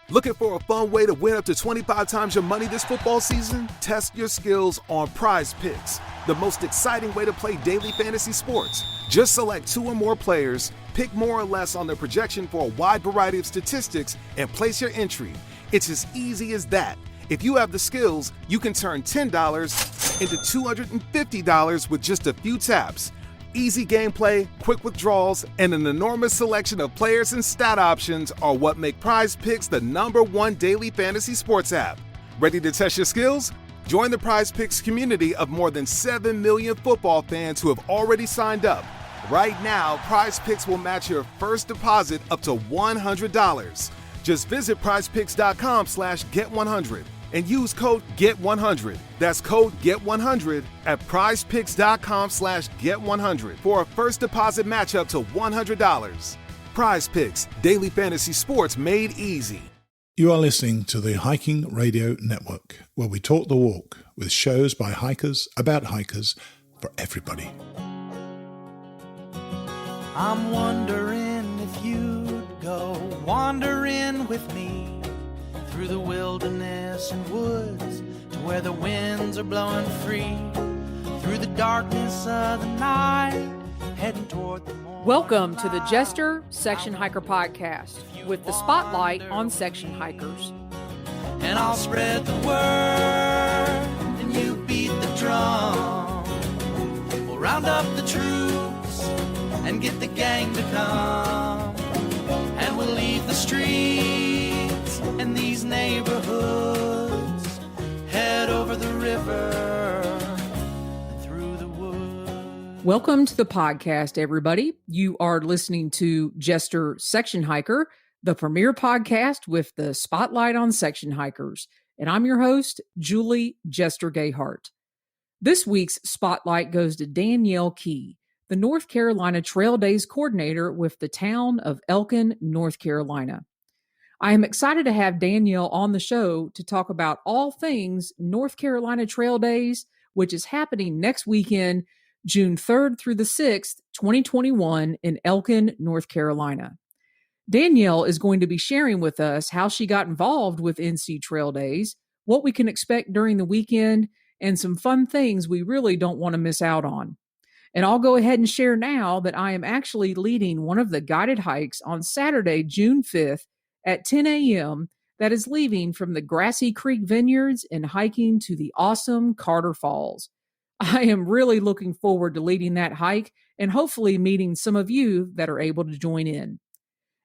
Looking for a fun way to win up to 25 times your money this football season? Test your skills on Prize Picks, the most exciting way to play daily fantasy sports. Just select 2 or more players, pick more or less on their projection for a wide variety of statistics, and place your entry. It's as easy as that. If you have the skills, you can turn $10 into $250 with just a few taps. Easy gameplay, quick withdrawals, and an enormous selection of players and stat options are what make Prize Picks the #1 daily fantasy sports app. Ready to test your skills? Join the Prize Picks community of more than 7 million football fans who have already signed up. Right now, Prize Picks will match your first deposit up to $100. Just visit prizepicks.com/get100 and use code GET100. That's code GET100 at prizepicks.com/get100 for a first deposit match up to $100. Prize Picks, daily fantasy sports made easy. You are listening to the Hiking Radio Network, where we talk the walk with shows by hikers, about hikers, for everybody. I'm wondering if you'd go wandering with me through the wilderness and woods to where the winds are blowing free, through the darkness of the night, heading toward the morning. Welcome to the Jester Section Hiker Podcast with the spotlight on section hikers. And I'll spread the word and you beat the drum. We'll round up the troops and get the gang to come, and we'll leave the streets and these neighborhoods, head over the river and through the woods. Welcome to the podcast, everybody. You are listening to Jester Section Hiker, the premier podcast with the spotlight on section hikers. And I'm your host, Julie Jester Gayhart. This week's spotlight goes to Danielle Key, the North Carolina Trail Days coordinator with the town of Elkin, North Carolina. I am excited to have Danielle on the show to talk about all things North Carolina Trail Days, which is happening next weekend, June 3rd through the 6th, 2021 in Elkin, North Carolina. Danielle is going to be sharing with us how she got involved with NC Trail Days, what we can expect during the weekend, and some fun things we really don't want to miss out on. And I'll go ahead and share now that I am actually leading one of the guided hikes on Saturday, June 5th at 10 a.m. that is leaving from the Grassy Creek Vineyards and hiking to the awesome Carter Falls. I am really looking forward to leading that hike and hopefully meeting some of you that are able to join in.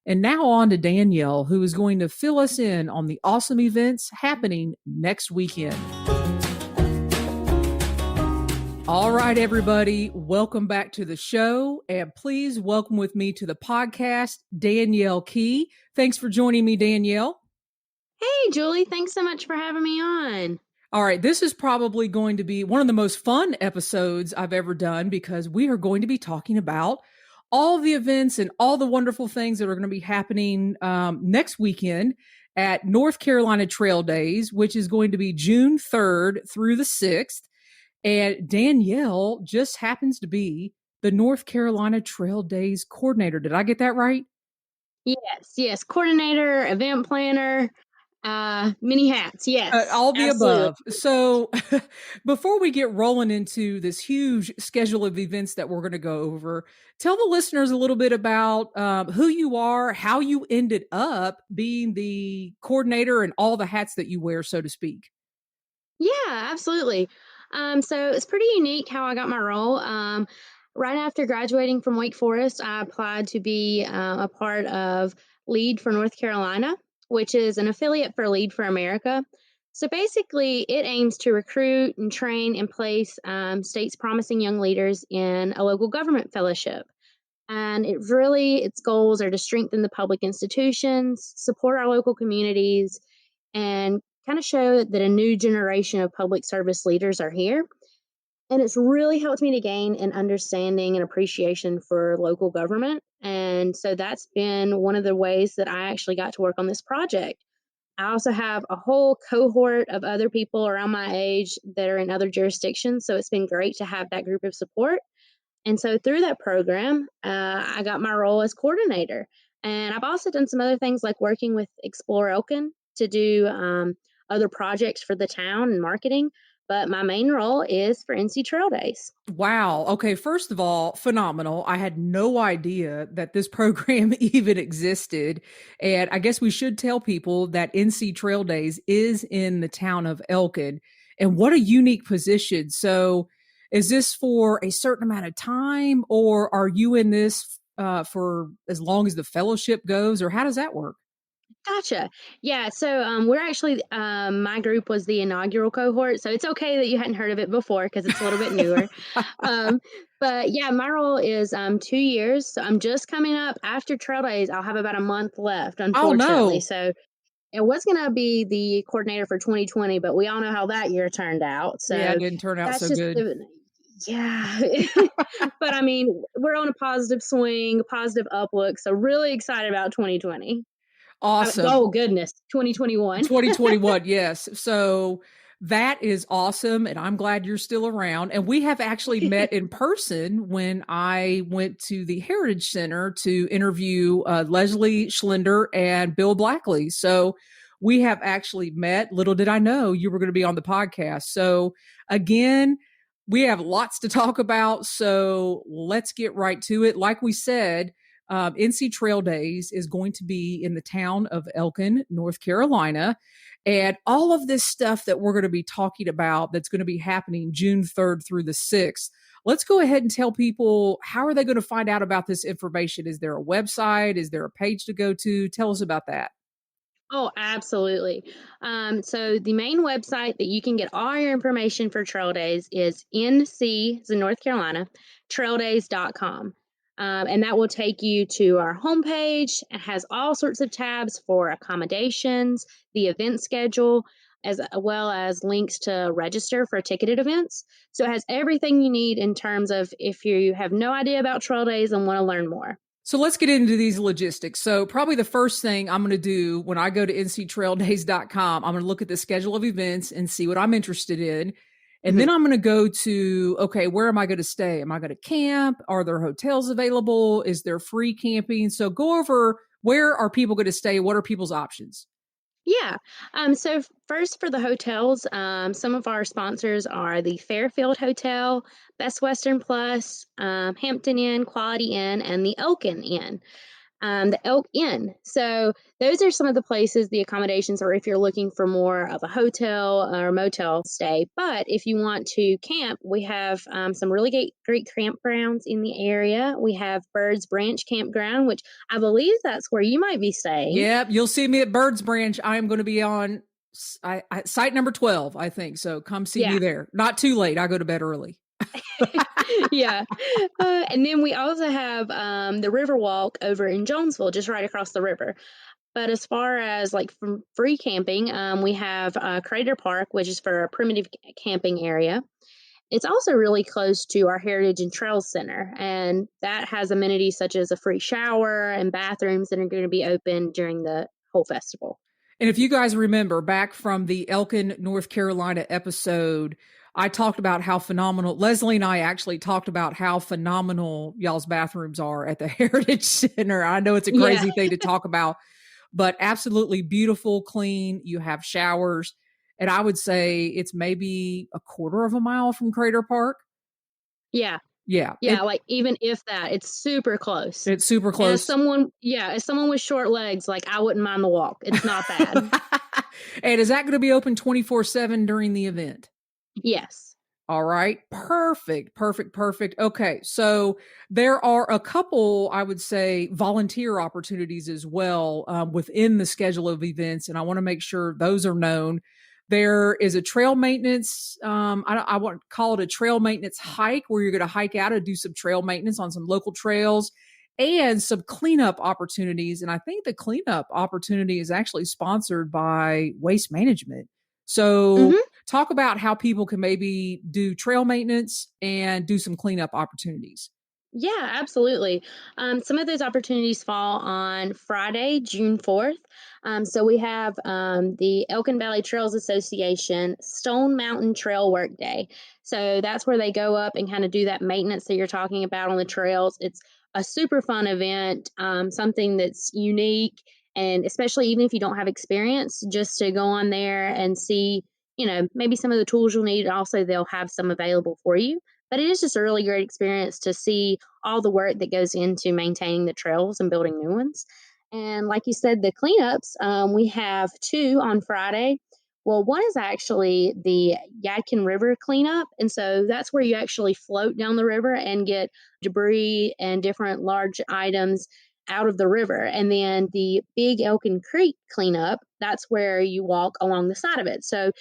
And now on to Danielle, who is going to fill us in on the awesome events happening next weekend. All right, everybody, welcome back to the show, and please welcome with me to the podcast, Danielle Key. Thanks for joining me, Danielle. Hey, Julie, thanks so much for having me on. All right, this is probably going to be one of the most fun episodes I've ever done because we are going to be talking about all the events and all the wonderful things that are going to be happening next weekend at North Carolina Trail Days, which is going to be June 3rd through the 6th. And Danielle just happens to be the North Carolina Trail Days coordinator. Did I get that right? Yes. Coordinator, event planner, many hats. Yes. All the absolutely. above. So before we get rolling into this huge schedule of events that we're going to go over, tell the listeners a little bit about who you are, how you ended up being the coordinator and all the hats that you wear, so to speak. Yeah, absolutely. So it's pretty unique how I got my role. Right after graduating from Wake Forest, I applied to be a part of Lead for North Carolina, which is an affiliate for Lead for America. So basically, it aims to recruit and train and place states promising young leaders in a local government fellowship. And its goals are to strengthen the public institutions, support our local communities, and kind of show that a new generation of public service leaders are here. And it's really helped me to gain an understanding and appreciation for local government. And so that's been one of the ways that I actually got to work on this project. I also have a whole cohort of other people around my age that are in other jurisdictions. So it's been great to have that group of support. And so through that program, I got my role as coordinator. And I've also done some other things like working with Explore Elkin to do other projects for the town and marketing. But my main role is for NC Trail Days. Wow. Okay. First of all, phenomenal. I had no idea that this program even existed. And I guess we should tell people that NC Trail Days is in the town of Elkin. And what a unique position. So, is this for a certain amount of time, or are you in this for as long as the fellowship goes, or how does that work? Gotcha. Yeah. So we're actually, my group was the inaugural cohort. So it's okay that you hadn't heard of it before because it's a little bit newer. Um, but yeah, my role is 2 years. So I'm just coming up after Trail Days. I'll have about a month left, Oh, unfortunately. no. So it was going to be the coordinator for 2020, but we all know how that year turned out. Yeah, it So didn't turn out that's so just good. the, yeah. But I mean, we're on a positive swing, positive uplook. So really excited about 2020. Awesome. Oh goodness, 2021. 2021, yes. So that is awesome. And I'm glad you're still around. And we have actually met in person when I went to the Heritage Center to interview Leslie Schlender and Bill Blackley. So we have actually met. Little did I know you were going to be on the podcast. So again, we have lots to talk about. So let's get right to it. Like we said, NC Trail Days is going to be in the town of Elkin, North Carolina. And all of this stuff that we're going to be talking about that's going to be happening June 3rd through the 6th. Let's go ahead and tell people, how are they going to find out about this information? Is there a website? Is there a page to go to? Tell us about that. Oh, absolutely. So the main website that you can get all your information for Trail Days is NC, it's in North Carolina, traildays.com. And that will take you to our homepage. It has all sorts of tabs for accommodations, the event schedule, as well as links to register for ticketed events. So it has everything you need in terms of if you have no idea about Trail Days and want to learn more. So let's get into these logistics. So probably the first thing I'm going to do when I go to nctraildays.com, I'm going to look at the schedule of events and see what I'm interested in. And then I'm going to go to, okay, where am I going to stay? Am I going to camp? Are there hotels available? Is there free camping? So go over, where are people going to stay? What are people's options? Yeah. So first for the hotels, some of our sponsors are the Fairfield Hotel, Best Western Plus, Hampton Inn, Quality Inn, and the Elkin Inn. The Elk Inn. So those are some of the places, the accommodations, or if you're looking for more of a hotel or motel stay. But if you want to camp, we have some really great campgrounds in the area. We have Birds Branch Campground, which I believe that's where you might be staying. Yep, you'll see me at Birds Branch. I am going to be on site number 12, I think. So come see me there. Not too late. I go to bed early. Yeah. And then we also have the Riverwalk over in Jonesville, just right across the river. But as far as like from free camping, we have Crater Park, which is for a primitive camping area. It's also really close to our Heritage and Trails Center, and that has amenities such as a free shower and bathrooms that are going to be open during the whole festival. And if you guys remember back from the Elkin, North Carolina episode, I talked about how phenomenal, Leslie and I actually talked about how phenomenal y'all's bathrooms are at the Heritage Center. I know it's a crazy thing to talk about, but absolutely beautiful, clean. You have showers. And I would say it's maybe a quarter of a mile from Crater Park. Yeah. Yeah. Like even if that, it's super close. It's super close. As someone with short legs, like I wouldn't mind the walk. It's not bad. And is that going to be open 24/7 during the event? Yes. All right. Perfect. Okay. So there are a couple, I would say, volunteer opportunities as well within the schedule of events. And I want to make sure those are known. There is a trail maintenance, I want to call it a trail maintenance hike, where you're going to hike out and do some trail maintenance on some local trails and some cleanup opportunities. And I think the cleanup opportunity is actually sponsored by Waste Management. So talk about how people can maybe do trail maintenance and do some cleanup opportunities. Yeah, absolutely. Some of those opportunities fall on Friday, June 4th. So we have the Elkin Valley Trails Association Stone Mountain Trail Work Day. So that's where they go up and kind of do that maintenance that you're talking about on the trails. It's a super fun event, something that's unique. And especially even if you don't have experience, just to go on there and see, maybe some of the tools you'll need. Also, they'll have some available for you. But it is just a really great experience to see all the work that goes into maintaining the trails and building new ones. And like you said, the cleanups, we have two on Friday. Well, one is actually the Yadkin River cleanup. And so that's where you actually float down the river and get debris and different large items out of the river. And then the big Elkin Creek cleanup, that's where you walk along the side of it. So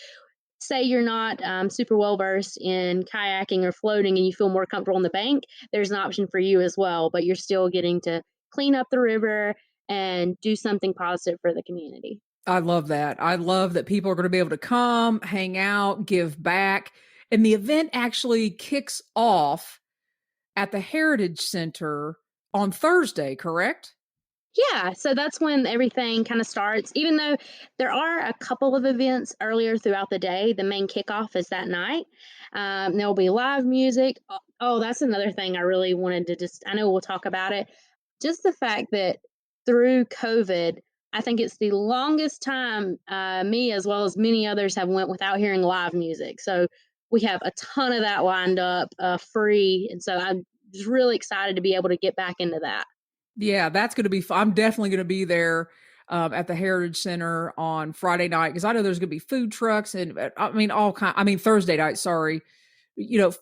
say you're not super well versed in kayaking or floating and you feel more comfortable on the bank, there's an option for you as well, but you're still getting to clean up the river and do something positive for the community. I love that. I love that people are going to be able to come, hang out, give back. And the event actually kicks off at the Heritage Center on Thursday, correct? Yeah, so that's when everything kind of starts. Even though there are a couple of events earlier throughout the day, the main kickoff is that night. There'll be live music. Oh, that's another thing I really wanted to I know we'll talk about it. Just the fact that through COVID, I think it's the longest time me as well as many others have went without hearing live music. So we have a ton of that lined up free. And so I'm just really excited to be able to get back into that. Yeah, that's going to be fun. I'm definitely going to be there at the Heritage Center on Friday night because I know there's going to be food trucks and Thursday night, sorry,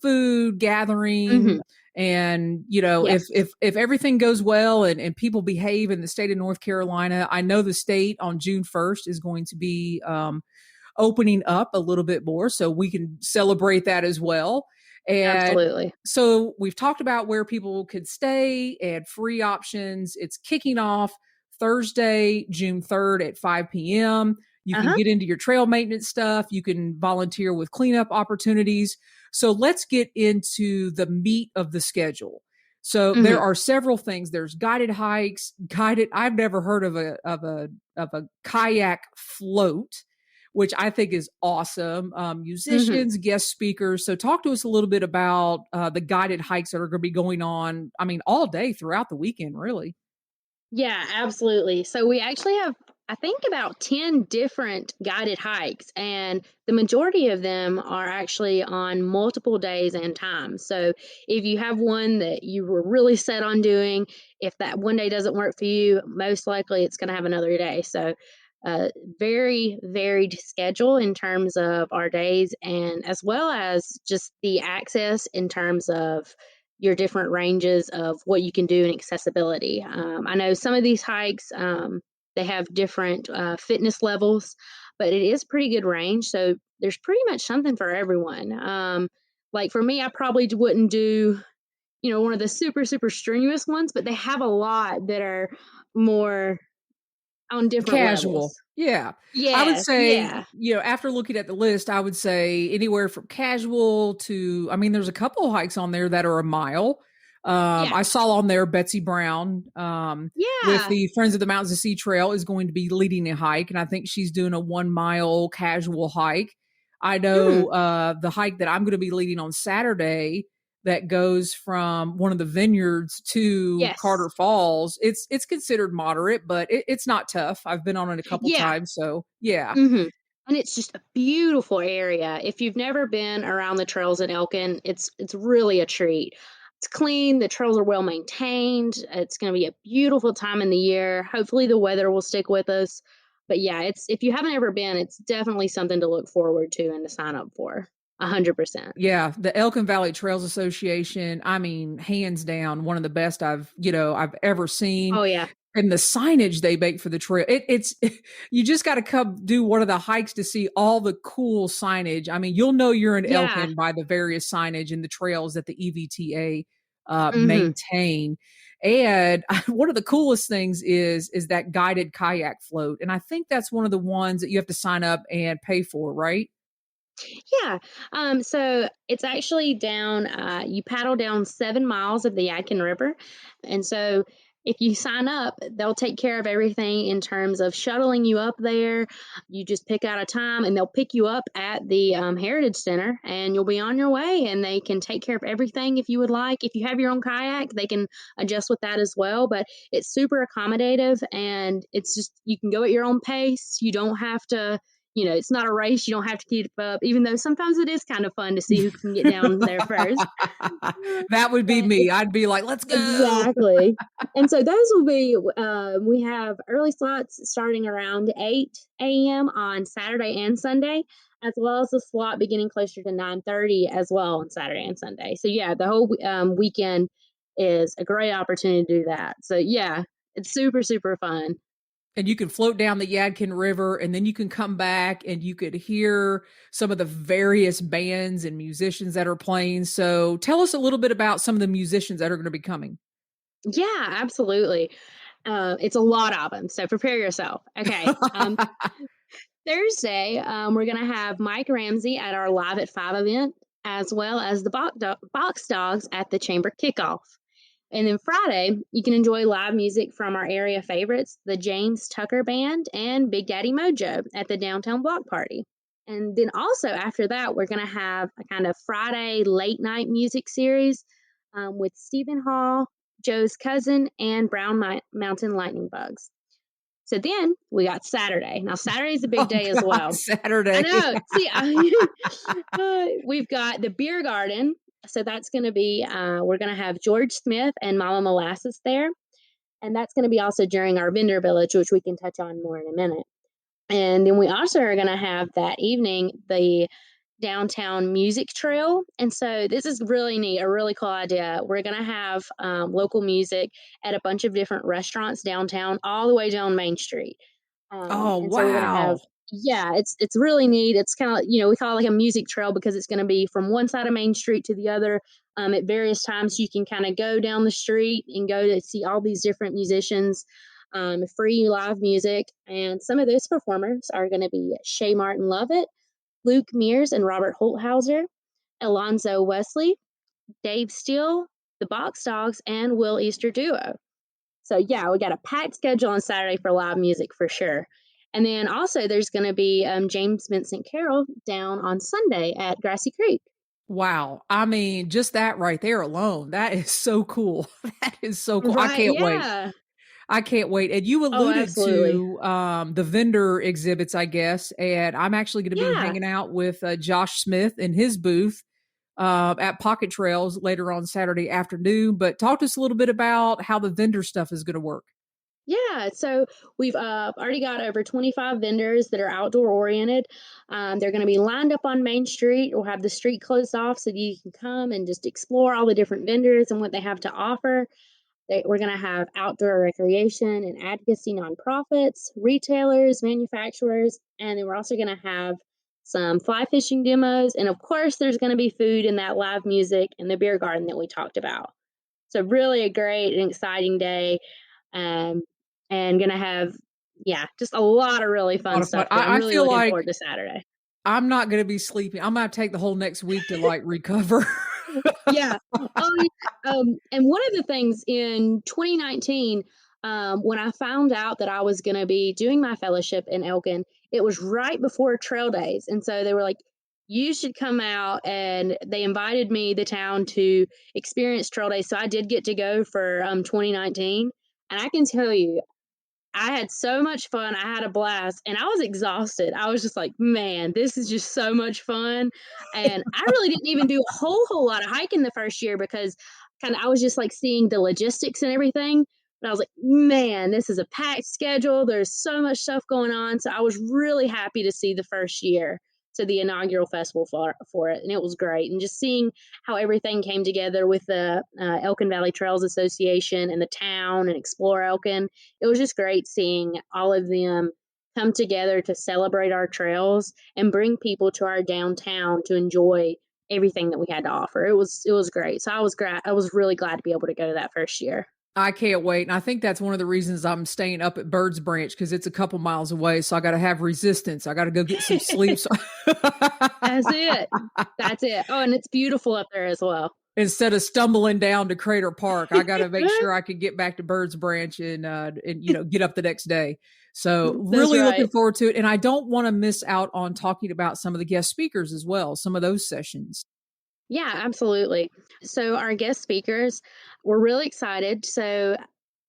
food gathering. Mm-hmm. And, Yes. if everything goes well and people behave in the state of North Carolina, I know the state on June 1st is going to be opening up a little bit more so we can celebrate that as well. And Absolutely. so we've talked about where people could stay and free options. It's kicking off Thursday, June 3rd at 5 p.m. You can get into your trail maintenance stuff. You can volunteer with cleanup opportunities. So let's get into the meat of the schedule. So there are several things. There's guided hikes, I've never heard of a kayak float, which I think is awesome. Musicians, guest speakers. So talk to us a little bit about the guided hikes that are going to be going on, all day throughout the weekend, really. Yeah, absolutely. So we actually have, I think, about 10 different guided hikes, and the majority of them are actually on multiple days and times. So if you have one that you were really set on doing, if that one day doesn't work for you, most likely it's going to have another day. So very varied schedule in terms of our days, and as well as just the access in terms of your different ranges of what you can do in accessibility. I know some of these hikes, they have different fitness levels, but it is pretty good range. So there's pretty much something for everyone. Like for me, I probably wouldn't do, one of the super, super strenuous ones, but they have a lot that are more on different Casual. levels. Yeah. Yes, I would say, yeah. after looking at the list, I would say anywhere from casual to, there's a couple of hikes on there that are a mile. I saw on there Betsy Brown with the Friends of the Mountains to Sea Trail is going to be leading a hike. And I think she's doing a 1 mile casual hike. I know the hike that I'm going to be leading on Saturday that goes from one of the vineyards to Carter Falls. It's considered moderate, but it's not tough. I've been on it a couple times. So yeah. And it's just a beautiful area. If you've never been around the trails in Elkin, it's really a treat. It's clean. The trails are well maintained. It's going to be a beautiful time in the year. Hopefully the weather will stick with us. But yeah, if you haven't ever been, it's definitely something to look forward to and to sign up for. 100%. Yeah, the Elkin Valley Trails Association, hands down, one of the best I've ever seen. Oh yeah. And the signage they make for the trail, it's you just got to come do one of the hikes to see all the cool signage. You'll know you're in Elkin by the various signage and the trails that the EVTA maintain. And one of the coolest things is that guided kayak float. And I think that's one of the ones that you have to sign up and pay for, right? Yeah. So it's actually down, you paddle down 7 miles of the Yadkin River. And so if you sign up, they'll take care of everything in terms of shuttling you up there. You just pick out a time and they'll pick you up at the Heritage Center and you'll be on your way, and they can take care of everything if you would like. If you have your own kayak, they can adjust with that as well, but it's super accommodative, and it's just, you can go at your own pace. You don't have to, it's not a race. You don't have to keep up, even though sometimes it is kind of fun to see who can get down there first. That would be me. I'd be like, let's go. Exactly. And so those will be, we have early slots starting around 8 a.m. on Saturday and Sunday, as well as a slot beginning closer to 9:30 as well on Saturday and Sunday. So yeah, the whole weekend is a great opportunity to do that. So yeah, it's super, super fun. And you can float down the Yadkin River, and then you can come back and you could hear some of the various bands and musicians that are playing. So tell us a little bit about some of the musicians that are going to be coming. Yeah, absolutely. It's a lot of them, so prepare yourself. Okay. Thursday, we're going to have Mike Ramsey at our Live at 5 event, as well as the Box Dogs at the Chamber Kickoff. And then Friday, you can enjoy live music from our area favorites, the James Tucker Band and Big Daddy Mojo at the Downtown Block Party. And then also after that, we're going to have a kind of Friday late night music series with Stephen Hall, Joe's Cousin, and Brown Mountain Lightning Bugs. So then we got Saturday. Now, Saturday's a big day as well. Saturday. I know. See, we've got the Beer Garden. So that's going to be, we're going to have George Smith and Mama Molasses there. And that's going to be also during our vendor village, which we can touch on more in a minute. And then we also are going to have that evening the downtown music trail. And so this is really neat, a really cool idea. We're going to have local music at a bunch of different restaurants downtown, all the way down Main Street. Oh, wow. So we're going to have, yeah, it's really neat. It's kind of, we call it like a music trail because it's going to be from one side of Main Street to the other at various times. You can kind of go down the street and go to see all these different musicians, free live music. And some of those performers are going to be Shay Martin Lovett, Luke Mears and Robert Holthauser, Alonzo Wesley, Dave Steele, the Box Dogs, and Will Easter Duo. So yeah, we got a packed schedule on Saturday for live music for sure. And then also there's going to be James Vincent Carroll down on Sunday at Grassy Creek. Wow. I mean, just that right there alone, that is so cool. That is so cool. Right, I can't wait. I can't wait. And you alluded to the vendor exhibits, I guess. And I'm actually going to be hanging out with Josh Smith in his booth at Pocket Trails later on Saturday afternoon. But talk to us a little bit about how the vendor stuff is going to work. Yeah, so we've already got over 25 vendors that are outdoor oriented. They're going to be lined up on Main Street. We'll have the street closed off so you can come and just explore all the different vendors and what they have to offer. We're going to have outdoor recreation and advocacy nonprofits, retailers, manufacturers, and then we're also going to have some fly fishing demos. And of course, there's going to be food and that live music and the beer garden that we talked about. So really a great and exciting day. And going to have, just a lot of really fun stuff. I'm really looking forward to Saturday. I'm not going to be sleeping. I'm going to take the whole next week to recover. Yeah. And one of the things in 2019, when I found out that I was going to be doing my fellowship in Elkin, it was right before trail days. And so they were like, you should come out, and they invited me, the town, to experience trail days. So I did get to go for 2019. And I can tell you, I had so much fun. I had a blast, and I was exhausted. I was just like, man, this is just so much fun. And I really didn't even do a whole lot of hiking the first year because I was just like seeing the logistics and everything. But I was like, man, this is a packed schedule. There's so much stuff going on. So I was really happy to see the first year to the inaugural festival for it. And it was great. And just seeing how everything came together with the Elkin Valley Trails Association and the town and Explore Elkin. It was just great seeing all of them come together to celebrate our trails and bring people to our downtown to enjoy everything that we had to offer. It was great. So I was really glad to be able to go to that first year. I can't wait. And I think that's one of the reasons I'm staying up at Birds Branch, because it's a couple miles away. So I got to have resistance. I got to go get some sleep. That's it. Oh, and it's beautiful up there as well. Instead of stumbling down to Crater Park, I got to make sure I can get back to Bird's Branch and get up the next day. So That's really looking right. forward to it. And I don't want to miss out on talking about some of the guest speakers as well, some of those sessions. Yeah, absolutely. So our guest speakers, we're really excited. So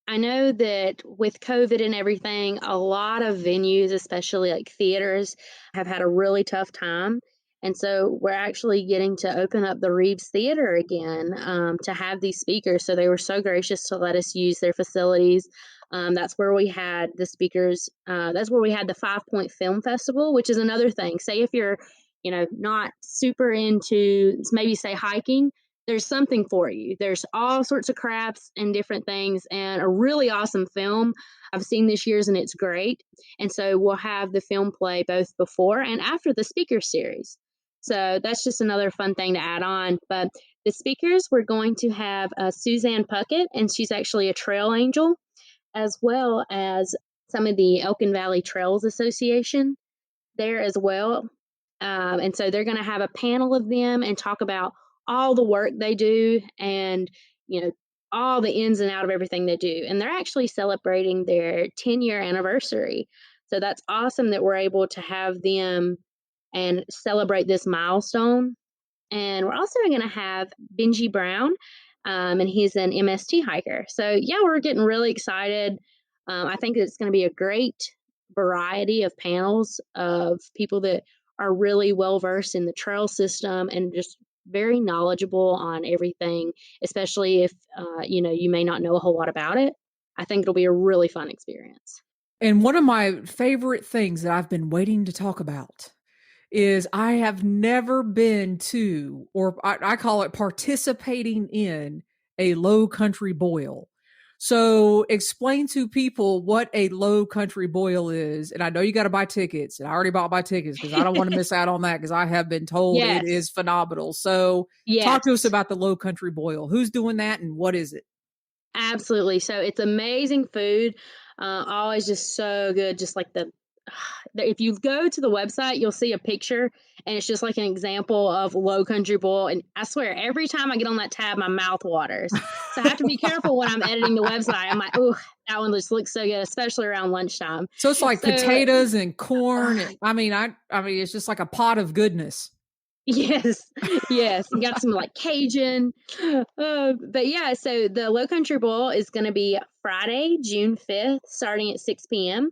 I know that with COVID and everything, a lot of venues, especially like theaters, have had a really tough time. And so we're actually getting to open up the Reeves Theater again to have these speakers. So they were so gracious to let us use their facilities. That's where we had the speakers. That's where we had the 5 Point Film Festival, which is another thing. Say if you're, not super into maybe say hiking, there's something for you. There's all sorts of crafts and different things and a really awesome film I've seen this year's and it's great. And so we'll have the film play both before and after the speaker series. So that's just another fun thing to add on. But the speakers, we're going to have Suzanne Puckett, and she's actually a trail angel, as well as some of the Elkin Valley Trails Association there as well. And so they're going to have a panel of them and talk about all the work they do and, all the ins and out of everything they do. And they're actually celebrating their 10-year anniversary. So that's awesome that we're able to have them and celebrate this milestone. And we're also going to have Benji Brown, and he's an MST hiker. So, yeah, we're getting really excited. I think it's going to be a great variety of panels of people that are really well-versed in the trail system and just very knowledgeable on everything, especially if, you may not know a whole lot about it. I think it'll be a really fun experience. And one of my favorite things that I've been waiting to talk about is I have never been to, or I call it participating in, a low country boil. So explain to people what a low country boil is. And I know you got to buy tickets, and I already bought my tickets because I don't want to miss out on that because I have been told Yes. it is phenomenal. So talk to us about the low country boil. Who's doing that and what is it? Absolutely. So it's amazing food. Always just so good. Just like if you go to the website, you'll see a picture and it's just like an example of low country boil. And I swear, every time I get on that tab, my mouth waters. So I have to be careful when I'm editing the website. I'm like, oh, that one just looks so good, especially around lunchtime. So it's like potatoes and corn. I mean, it's just like a pot of goodness. Yes. You got some like Cajun. But yeah, so the Low Country Bowl is going to be Friday, June 5th, starting at 6 p.m.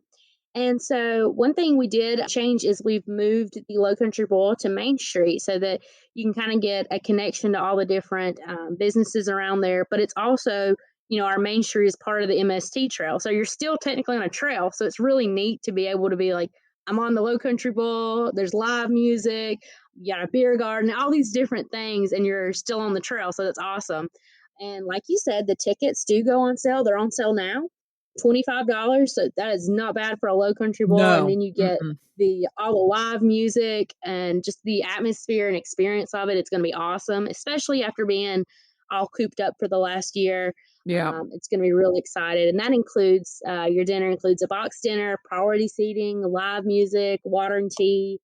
And so one thing we did change is we've moved the Low Country Bowl to Main Street so that you can kind of get a connection to all the different businesses around there. But it's also, our Main Street is part of the MST trail. So you're still technically on a trail. So it's really neat to be able to be like, I'm on the Low Country Bowl. There's live music. You got a beer garden, all these different things, and you're still on the trail. So that's awesome. And like you said, the tickets do go on sale. They're on sale now, $25. So that is not bad for a Low Country Bowl. No. And then you get all the live music and just the atmosphere and experience of it. It's going to be awesome, especially after being all cooped up for the last year. Yeah. It's going to be really excited. And that includes, your dinner includes a box dinner, priority seating, live music, water and tea.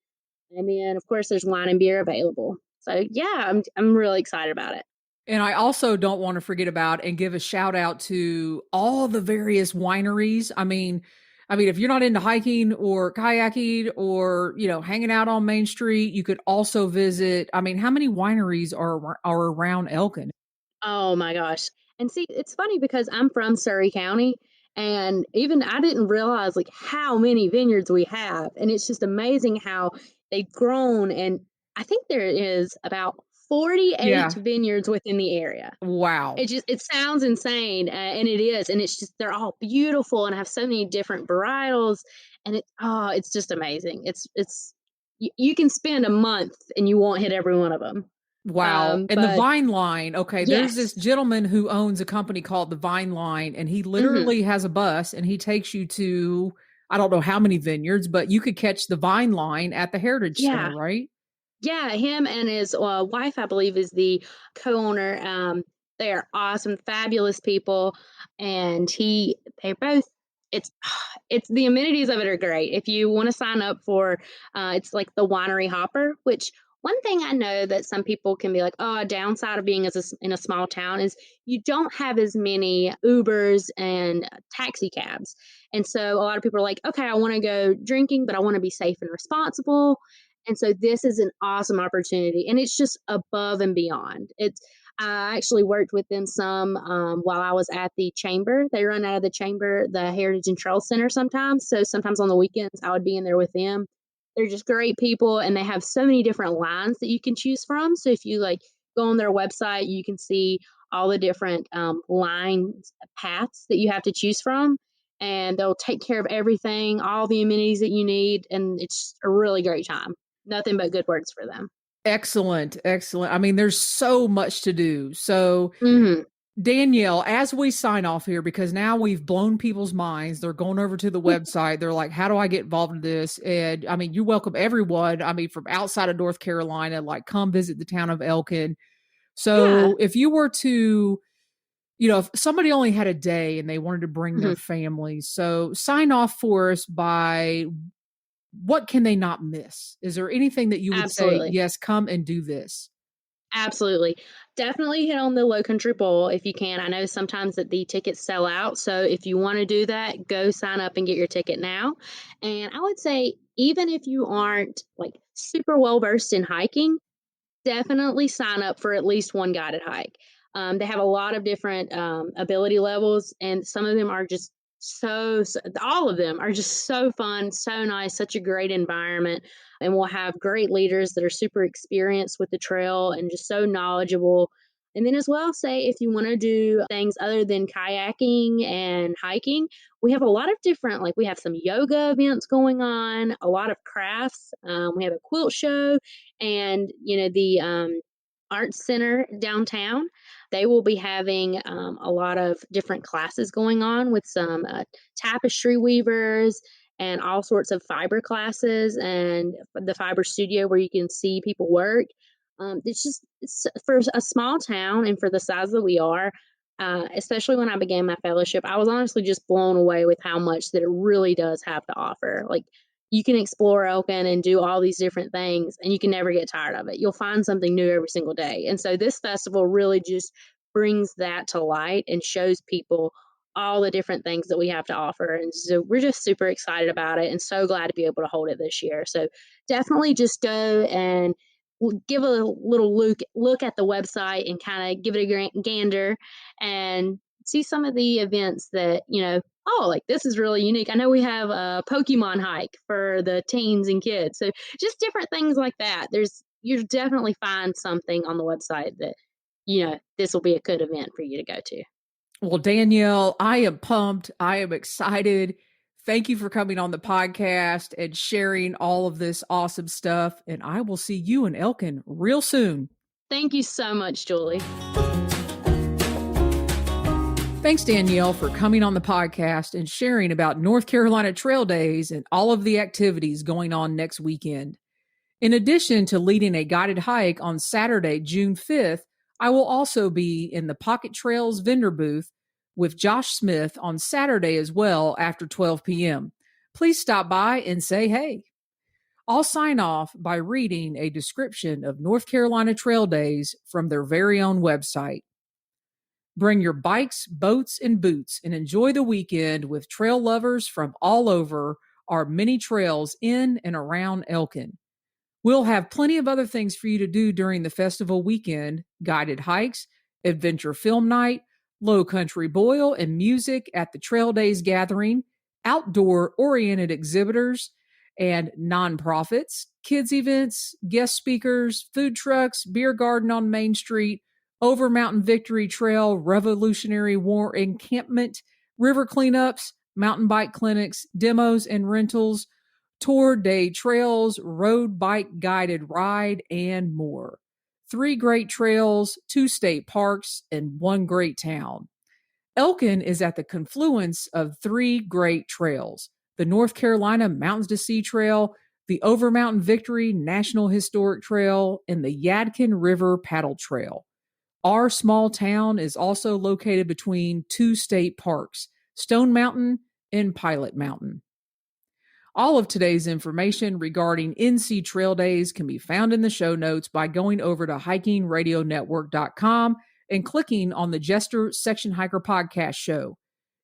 And then, of course, there's wine and beer available. So, yeah, I'm really excited about it. And I also don't want to forget about and give a shout out to all the various wineries. I mean, if you're not into hiking or kayaking or, hanging out on Main Street, you could also visit. I mean, how many wineries are around Elkin? Oh, my gosh. And see, it's funny because I'm from Surrey County. And even I didn't realize like how many vineyards we have. And it's just amazing how they've grown. And I think there is about 48 vineyards within the area. Wow. It sounds insane. And it is. And it's just, they're all beautiful and have so many different varietals. And it's just amazing. You can spend a month and you won't hit every one of them. Wow. And the Vine Line. Okay. There's this gentleman who owns a company called the Vine Line, and he literally has a bus and he takes you to, I don't know how many vineyards, but you could catch the Vine Line at the Heritage Center, right? Yeah. Him and his wife, I believe, is the co-owner. They are awesome, fabulous people. And they're both, it's the amenities of it are great. If you want to sign up for, it's like the Winery Hopper, which One thing I know that some people can be like, oh, a downside of being in a small town is you don't have as many Ubers and taxi cabs. And so a lot of people are like, okay, I want to go drinking, but I want to be safe and responsible. And so this is an awesome opportunity. And it's just above and beyond. I actually worked with them some while I was at the chamber. They run out of the chamber, the Heritage and Trail Center sometimes. So sometimes on the weekends, I would be in there with them. They're just great people, and they have so many different lines that you can choose from. So if you like go on their website, you can see all the different lines, paths that you have to choose from, and they'll take care of everything, all the amenities that you need, and it's a really great time. Nothing but good words for them. Excellent. Excellent. I mean, there's so much to do. So, Mm-hmm. Danielle, as we sign off here, because now we've blown people's minds, they're going over to the website. They're like, how do I get involved in this? And I mean, you welcome everyone. I mean, from outside of North Carolina, like come visit the town of Elkin. Yeah. So if you were to, if somebody only had a day and they wanted to bring Mm-hmm. their family, so sign off for us by what can they not miss? Is there anything that you would say, Absolutely. yes, come and do this? Absolutely. Definitely hit on the Low Country Bowl if you can. I know sometimes that the tickets sell out. So if you want to do that, go sign up and get your ticket now. And I would say, even if you aren't like super well versed in hiking, definitely sign up for at least one guided hike. They have a lot of different ability levels, and some of them are just all of them are just so fun, so nice, such a great environment. And we'll have great leaders that are super experienced with the trail and just so knowledgeable. And then, as well, say if you want to do things other than kayaking and hiking, we have a lot of different, like we have some yoga events going on, a lot of crafts. We have a quilt show, and the arts center downtown, they will be having a lot of different classes going on with some tapestry weavers and all sorts of fiber classes, and the fiber studio where you can see people work. It's for a small town and for the size that we are. Especially when I began my fellowship, I was honestly just blown away with how much that it really does have to offer. Like, you can explore Elkin and do all these different things, and you can never get tired of it. You'll find something new every single day. And so this festival really just brings that to light and shows people all the different things that we have to offer. And so we're just super excited about it and so glad to be able to hold it this year. So definitely just go and give a little look at the website and kind of give it a gander and see some of the events that, oh, like this is really unique. I know we have a Pokemon hike for the teens and kids. So just different things like that. You'll definitely find something on the website that, this will be a good event for you to go to. Well, Danielle, I am pumped. I am excited. Thank you for coming on the podcast and sharing all of this awesome stuff. And I will see you in Elkin real soon. Thank you so much, Julie. Thanks, Danielle, for coming on the podcast and sharing about North Carolina Trail Days and all of the activities going on next weekend. In addition to leading a guided hike on Saturday, June 5th, I will also be in the Pocket Trails vendor booth with Josh Smith on Saturday as well after 12 p.m. Please stop by and say hey. I'll sign off by reading a description of North Carolina Trail Days from their very own website. Bring your bikes, boats, and boots and enjoy the weekend with trail lovers from all over our many trails in and around Elkin. We'll have plenty of other things for you to do during the festival weekend: guided hikes, adventure film night, low country boil and music at the Trail Days gathering, outdoor-oriented exhibitors and nonprofits, kids events, guest speakers, food trucks, beer garden on Main Street, over Mountain Victory Trail, Revolutionary War encampment, river cleanups, mountain bike clinics, demos and rentals, tour day trails, road bike guided ride, and more. 3 great trails, 2 state parks, and 1 great town. Elkin is at the confluence of 3 great trails: the North Carolina Mountains to Sea Trail, the Over Mountain Victory National Historic Trail, and the Yadkin River Paddle Trail. Our small town is also located between 2 state parks, Stone Mountain and Pilot Mountain. All of today's information regarding NC Trail Days can be found in the show notes by going over to hikingradionetwork.com and clicking on the Jester Section Hiker Podcast show.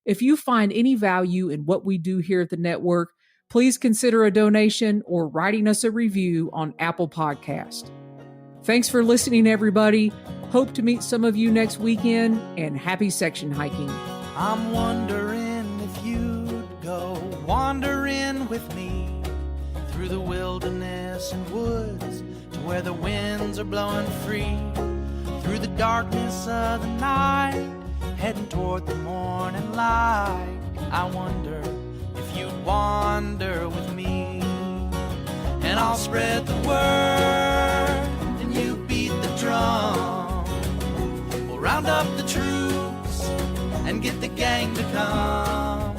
If you find any value in what we do here at the network, please consider a donation or writing us a review on Apple Podcast. Thanks for listening, everybody. Hope to meet some of you next weekend, and happy section hiking. I'm wondering if you'd go wandering with me through the wilderness and woods to where the winds are blowing free, through the darkness of the night, heading toward the morning light. I wonder if you'd wander with me, and I'll spread the word and you beat the drum. We'll round up the troops and get the gang to come,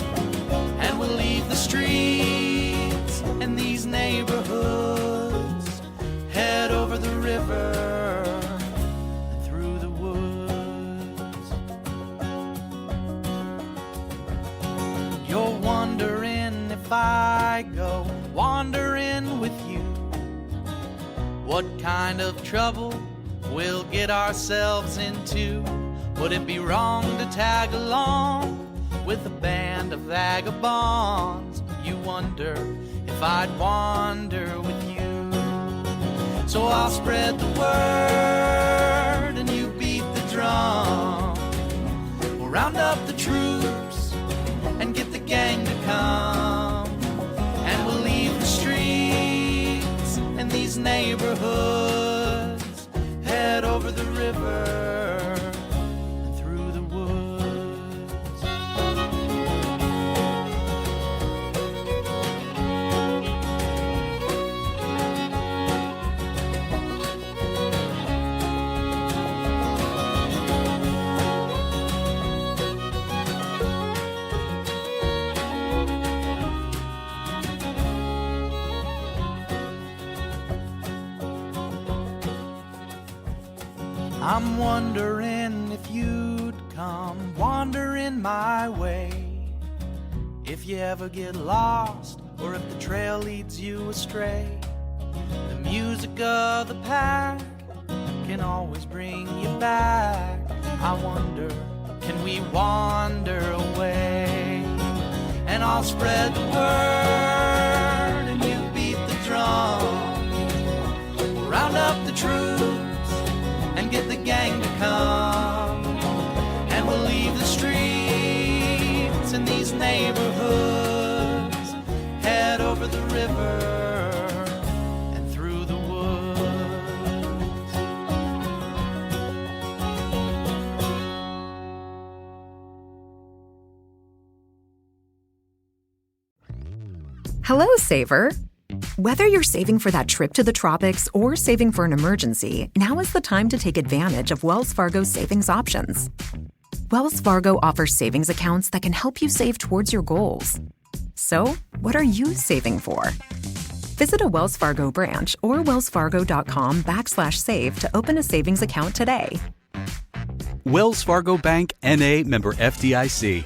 and we'll leave the streets and these neighborhoods, head over the river and through the woods. You're wondering if I go wandering with you, what kind of trouble we'll get ourselves into. Would it be wrong to tag along with a band of vagabonds? You wonder if I'd wander with you. So I'll spread the word and you beat the drum. We'll round up the troops and get the gang to come, and we'll leave the streets and these neighborhoods, head over the river and through the woods. I'm wondering if you'd come wandering my way, if you ever get lost or if the trail leads you astray. The music of the pack can always bring you back. I wonder, can we wander away? And I'll spread the word and you beat the drum. We'll round up the troops and get the gang to come, and we'll leave the streets and these neighborhoods, head over the river and through the woods. Hello, Saver. Whether you're saving for that trip to the tropics or saving for an emergency, now is the time to take advantage of Wells Fargo's savings options. Wells Fargo offers savings accounts that can help you save towards your goals. So, what are you saving for? Visit a Wells Fargo branch or wellsfargo.com/save to open a savings account today. Wells Fargo Bank, N.A., member FDIC.